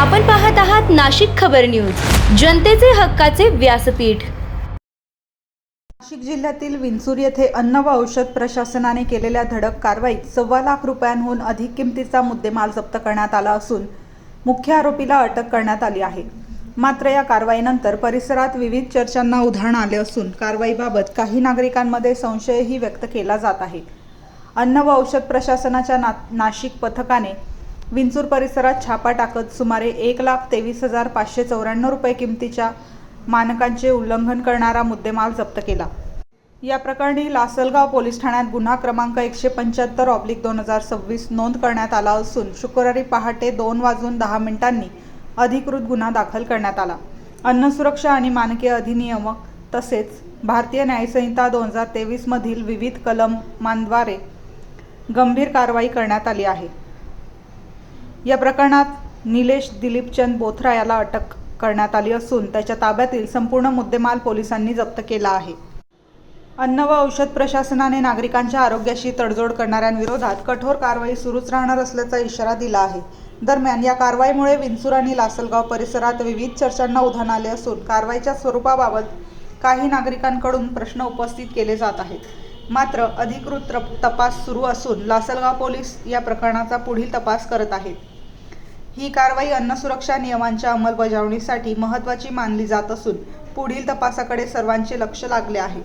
आपण पाहत आहात नाशिक खबर न्यूज, जनतेचे हक्काचे व्यासपीठ। नाशिक जिल्ह्यातील विंचूर येथे अन्न व औषध प्रशासनाने केलेल्या धडक कारवाईत 1.25 लाख रुपयांहून अधिक किमतीचा मुद्देमाल जप्त करण्यात आला असून मुख्य आरोपीला अटक करण्यात आली आहे। मात्र या कारवाईनंतर परिसरात विविध चर्चांना उधाण आले असून कारवाईबाबत काही नागरिकांमध्ये संशयही व्यक्त केला जात आहे। अन्न व औषध प्रशासनाच्या नाशिक पथकाने विंचूर परिसरात छापा टाकत सुमारे 1,23,594 रुपये किमतीच्या मानकांचे उल्लंघन करणारा मुद्देमाल जप्त केला। या प्रकरणी लासलगाव पोलीस ठाण्यात गुन्हा क्रमांक 175/2026 नोंद करण्यात आला असून शुक्रवारी पहाटे 2:10 अधिकृत गुन्हा दाखल करण्यात आला। अन्न सुरक्षा आणि मानके अधिनियम तसेच भारतीय न्यायसंहिता 2023 मधील विविध कलमांद्वारे गंभीर कारवाई करण्यात आली आहे। या प्रकरणात निलेश दिलीपचंद बोथरा याला अटक करण्यात आली असून त्याच्या ताब्यातील संपूर्ण मुद्देमाल पोलिसांनी जप्त केला आहे। अन्न व औषध प्रशासनाने नागरिकांच्या आरोग्याशी तडजोड करणाऱ्यांविरोधात कठोर कारवाई सुरूच राहणार असल्याचा इशारा दिला आहे। दरम्यान या कारवाईमुळे विंचूर आणि लासलगाव परिसरात विविध चर्चांना उधाण आले असून कारवाईच्या स्वरूपाबाबत काही नागरिकांकडून प्रश्न उपस्थित केले जात आहेत। मात्र अधिकृत तपास सुरू असून लासलगाव पोलीस या प्रकरणाचा पुढील तपास करत आहेत। ही कारवाई अन्न सुरक्षा नियमांच्या अंमलबजावणीसाठी महत्त्वाची मानली जात असून पुढील तपासाकडे सर्वांचे लक्ष लागले आहे।